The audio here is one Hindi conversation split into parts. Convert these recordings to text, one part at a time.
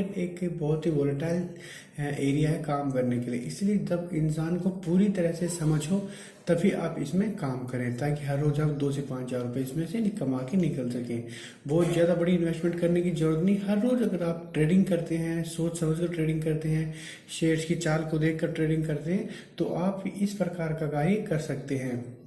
एक बहुत ही वोलेटाइल एरिया है काम करने के लिए। इसलिए जब इंसान को पूरी तरह से समझ हो तभी आप इसमें काम करें, ताकि हर रोज आप 2 से 5 हज़ार रुपये इसमें से कमा के निकल सकें। बहुत ज़्यादा बड़ी इन्वेस्टमेंट करने की जरूरत नहीं। हर रोज अगर आप ट्रेडिंग करते हैं, सोच समझ कर ट्रेडिंग करते हैं, शेयर्स की चाल को देख कर ट्रेडिंग करते हैं, तो आप इस प्रकार का कार्य कर सकते हैं।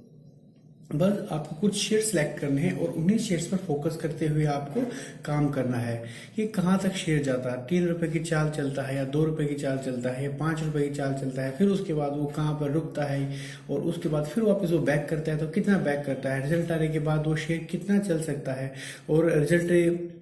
बस आपको कुछ शेयर सेलेक्ट करने हैं और उन्हीं शेयर्स पर फोकस करते हुए आपको काम करना है कि कहाँ तक शेयर जाता है। 3 रुपए की चाल चलता है या 2 रुपए की चाल चलता है या 5 रुपए की चाल चलता है, फिर उसके बाद वो कहाँ पर रुकता है और उसके बाद फिर वापस वो बैक करता है, तो कितना बैक करता है, रिजल्ट आने के बाद वो शेयर कितना चल सकता है, और रिजल्ट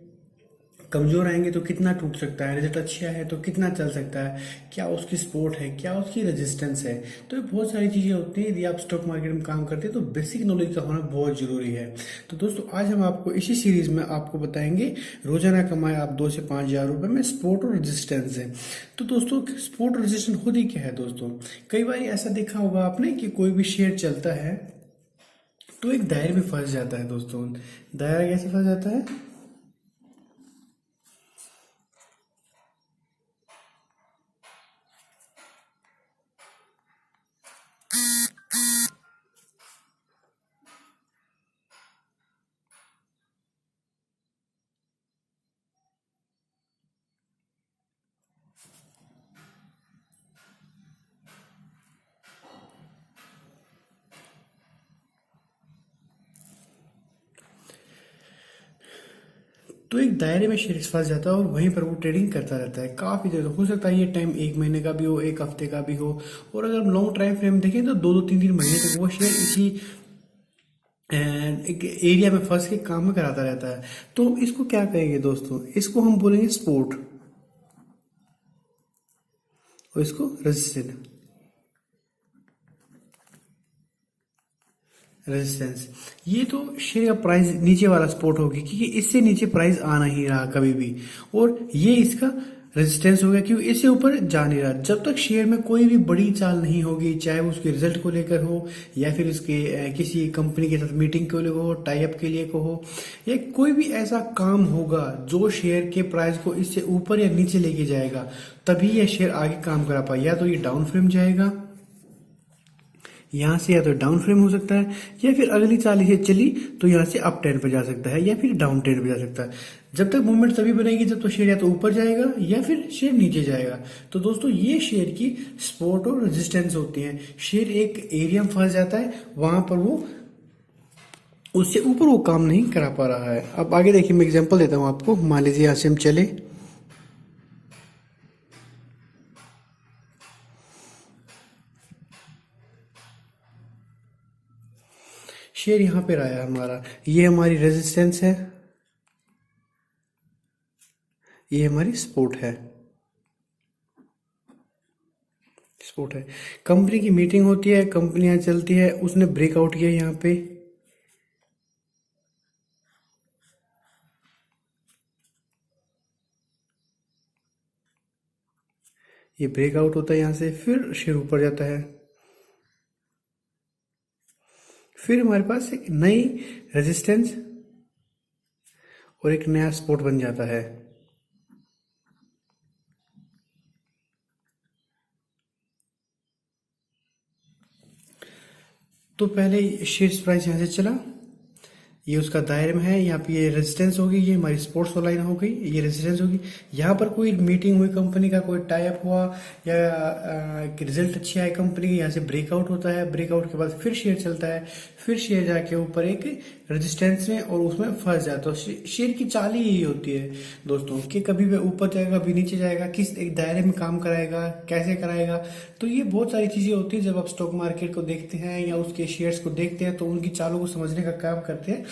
कमजोर आएंगे तो कितना टूट सकता है, रिजल्ट अच्छा है तो कितना चल सकता है, क्या उसकी सपोर्ट है, क्या उसकी रेजिस्टेंस है। तो ये बहुत सारी चीजें होती हैं। यदि आप स्टॉक मार्केट में काम करते हैं तो बेसिक नॉलेज का होना बहुत जरूरी है। तो दोस्तों आज हम आपको इसी सीरीज में आपको बताएंगे रोजाना कमाए आप 2 से 5 हज़ार रुपए में सपोर्ट और रेजिस्टेंस है। तो दोस्तों सपोर्ट और रेजिस्टेंस होती क्या है दोस्तों? कई बार ऐसा देखा होगा आपने कि कोई भी शेयर चलता है तो एक दायरे में फंस जाता है। दोस्तों दायरा कैसे फंस जाता है? तो एक दायरे में शेयर फंस जाता है और वहीं पर वो ट्रेडिंग करता रहता है काफी देर। हो सकता है ये टाइम 1 महीने का भी हो, 1 हफ्ते का भी हो, और अगर हम लॉन्ग टाइम फ्रेम देखें तो 2-2 3-3 महीने तक वो शेयर इसी एक एरिया में फंस के काम कराता रहता है। तो इसको क्या कहेंगे दोस्तों? इसको हम बोलेंगे सपोर्ट और इसको रेजिस्टेंस। ये तो शेयर का प्राइस नीचे वाला सपोर्ट होगी, क्योंकि इससे नीचे प्राइस आ नहीं रहा कभी भी, और ये इसका रेजिस्टेंस हो गया क्योंकि इससे ऊपर जा नहीं रहा। जब तक शेयर में कोई भी बड़ी चाल नहीं होगी, चाहे वो उसके रिजल्ट को लेकर हो या फिर उसके किसी कंपनी के साथ मीटिंग को लेकर हो, टाई अप के लिए को हो, या कोई भी ऐसा काम होगा जो शेयर के प्राइस को इससे ऊपर या नीचे लेके जाएगा, तभी यह शेयर आगे काम करा पाए। या तो ये डाउन फ्रेम जाएगा, यहाँ से या तो डाउन फ्रेम हो सकता है, या फिर अगली चाल इसे चली तो यहाँ से अप ट्रेंड पे जा सकता है या फिर डाउन ट्रेंड पे जा सकता है। जब तक मूवमेंट तभी बनेगी जब तो शेयर या तो ऊपर जाएगा या फिर शेयर नीचे जाएगा। तो दोस्तों ये शेयर की सपोर्ट और रेजिस्टेंस होती है। शेयर एक एरिया में फंस जाता है, वहां पर वो उससे ऊपर वो काम नहीं करा पा रहा है। अब आगे देखिए, मैं एग्जाम्पल देता हूँ आपको। मान लीजिए यहाँ से हम चले, शेयर यहाँ पे रहा है हमारा, ये हमारी रेजिस्टेंस है, ये हमारी सपोर्ट है। सपोर्ट है, कंपनी की मीटिंग होती है, कंपनियां चलती है, उसने ब्रेकआउट किया यहाँ पे, ये ब्रेकआउट होता है यहाँ से, फिर शेयर ऊपर जाता है, फिर हमारे पास एक नई रेजिस्टेंस और एक नया सपोर्ट बन जाता है। तो पहले शेयर प्राइस यहाँ से चला, ये उसका दायरे में है, यहाँ पे ये रेजिस्टेंस होगी, ये हमारी स्पोर्ट्स लाइन हो गई, ये रेजिस्टेंस होगी। यहाँ पर कोई मीटिंग हुई, कंपनी का कोई टाई अप हुआ या रिजल्ट अच्छे आए कंपनी के, यहाँ से ब्रेकआउट होता है, ब्रेकआउट के बाद फिर शेयर चलता है, फिर शेयर जाके ऊपर एक रेजिस्टेंस में और उसमें फंस जाता है। तो शेयर की चाल ही यही होती है दोस्तों, कि कभी वह ऊपर जाएगा, कभी नीचे जाएगा, किस एक दायरे में काम कराएगा, कैसे कराएगा। तो ये बहुत सारी चीजें होती है। जब आप स्टॉक मार्केट को देखते हैं या उसके शेयर्स को देखते हैं तो उनकी चालों को समझने का काम करते हैं।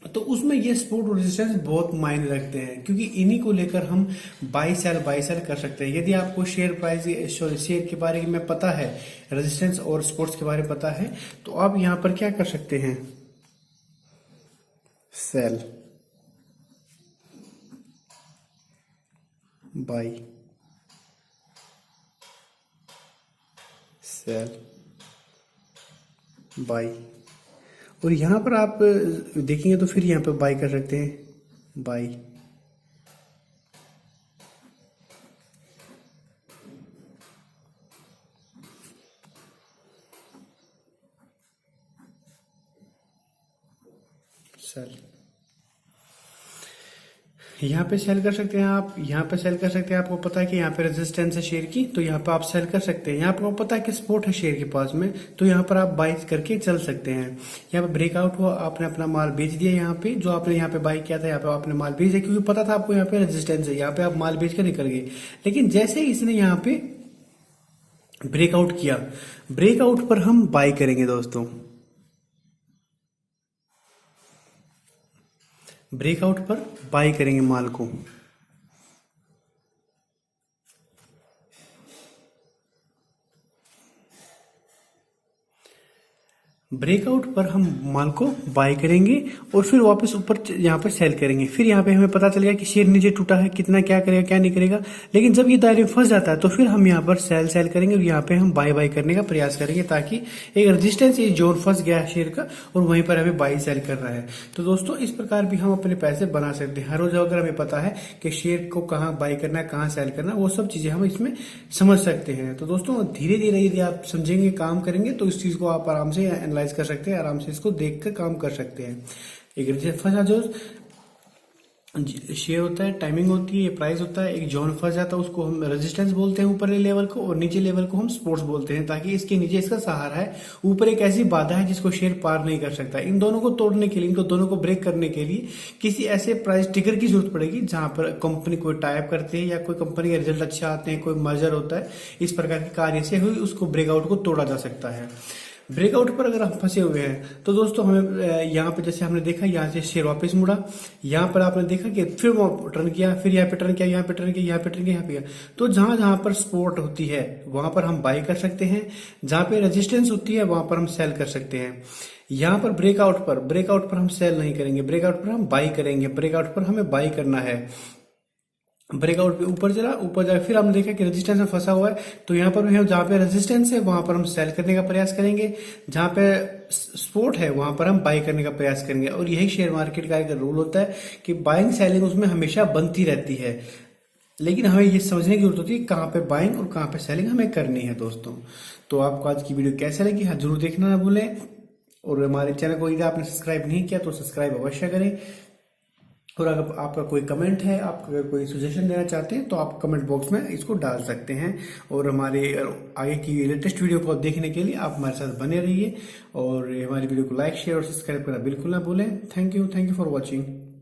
तो उसमें ये सपोर्ट और रेजिस्टेंस बहुत मायने रखते हैं, क्योंकि इन्हीं को लेकर हम बाई सेल कर सकते हैं। यदि आपको शेयर प्राइस शेयर के बारे में पता है, रेजिस्टेंस और सपोर्ट्स के बारे में पता है, तो आप यहाँ पर क्या कर सकते हैं? सेल, बाई, सेल, बाई, और यहाँ पर आप देखेंगे तो फिर यहाँ पर बाई कर सकते हैं, बाई, सेल, यहाँ पे सेल कर सकते हैं आप, यहाँ पे सेल कर सकते हैं। आपको पता है कि यहाँ पे रेजिस्टेंस है शेयर की, तो यहाँ पे आप सेल कर सकते हैं। यहाँ पे आपको पता है कि सपोर्ट है शेयर के पास में, तो यहाँ पर आप बाई करके चल सकते हैं। यहाँ पे ब्रेकआउट हुआ, आपने अपना माल बेच दिया। यहाँ पे जो आपने यहाँ पे बाई किया था, यहाँ पे आपने माल बेच दिया, क्योंकि पता था आपको यहाँ पे रेजिस्टेंस है। यहाँ पे आप माल बेच कर निकल गए। लेकिन जैसे ही इसने यहाँ पे ब्रेकआउट किया, ब्रेकआउट पर हम बाई करेंगे दोस्तों। ब्रेकआउट पर बाई करेंगे माल को। ब्रेकआउट पर हम माल को बाय करेंगे और फिर वापस ऊपर यहाँ पर सेल करेंगे। फिर यहाँ पे हमें पता चल गया कि शेयर नीचे टूटा है, कितना क्या करेगा क्या नहीं करेगा। लेकिन जब ये दायरे में फंस जाता है तो फिर हम यहाँ पर सेल करेंगे और यहाँ पे हम बाय करने का प्रयास करेंगे, ताकि एक रजिस्टेंस ये जोन फंस गया है शेयर का और वहीं पर हमें बाई सेल कर रहा है। तो दोस्तों इस प्रकार भी हम अपने पैसे बना सकते हैं। हर रोज अगर हमें पता है कि शेयर को कहाँ बाई करना है, कहाँ सेल करना है, वो सब चीजें हम इसमें समझ सकते हैं। तो दोस्तों धीरे धीरे यदि आप समझेंगे, काम करेंगे, तो इस चीज को आप आराम से एनालाइज कर सकते हैं, आराम से इसको देख कर काम कर सकते हैं। एक फंसा जो शेयर होता है, टाइमिंग होती है, प्राइस होता है, एक जोन फंस जाता है, उसको हम रेजिस्टेंस बोलते हैं ऊपर लेवल को, और नीचे लेवल को हम सपोर्ट्स बोलते हैं, ताकि इसके नीचे इसका सहारा है। ऊपर एक ऐसी बाधा है जिसको शेयर पार नहीं कर सकता। इन दोनों को तोड़ने के लिए, इनको दोनों को ब्रेक करने के लिए किसी ऐसे प्राइस टिकर की जरूरत पड़ेगी जहां पर कंपनी कोई टाइप करती है या कोई कंपनी के रिजल्ट अच्छे आते हैं, कोई मर्जर होता है, इस प्रकार के कार्य से हुई उसको ब्रेकआउट को तोड़ा जा सकता है। ब्रेकआउट पर अगर हम फंसे हुए हैं तो दोस्तों हमें यहाँ पे जैसे हमने देखा, यहाँ से शेयर वापस मुड़ा, यहाँ पर आपने देखा कि फिर वो टर्न किया, फिर यहाँ पे टर्न किया, यहाँ पे टर्न किया, यहाँ पे टर्न किया, यहाँ पे किया। तो जहां जहां पर सपोर्ट होती है वहां पर हम बाई कर सकते हैं, जहां पे रेजिस्टेंस होती है वहां पर हम सेल कर सकते हैं। यहाँ पर ब्रेकआउट पर हम सेल नहीं करेंगे, ब्रेकआउट पर हम बाई करेंगे। ब्रेकआउट पर हमें बाई करना है। ब्रेकआउट पे ऊपर चला, फिर हमने देखा कि रेजिस्टेंस में फंसा हुआ है, तो यहाँ पर भी हम जहां पे रेजिस्टेंस है वहां पर हम सेल करने का प्रयास करेंगे, जहां पे सपोर्ट है वहां पर हम बाई करने का प्रयास करेंगे। और यही शेयर मार्केट का एक रूल होता है कि बाइंग सेलिंग उसमें हमेशा बनती रहती है। लेकिन हमें ये समझने की जरूरत होती है कहाँ पे बाइंग और कहाँ पे सेलिंग हमें करनी है दोस्तों। तो आपको आज की वीडियो कैसा लगी, हाँ जरूर देखना ना भूलें। और हमारे चैनल को यदि आपने सब्सक्राइब नहीं किया तो सब्सक्राइब अवश्य करें। और अगर आपका कोई कमेंट है, आप अगर कोई सजेशन देना चाहते हैं तो आप कमेंट बॉक्स में इसको डाल सकते हैं। और हमारे आगे की लेटेस्ट वीडियो को देखने के लिए आप हमारे साथ बने रहिए और हमारी वीडियो को लाइक, शेयर और सब्सक्राइब करना बिल्कुल ना भूलें। Thank you for watching.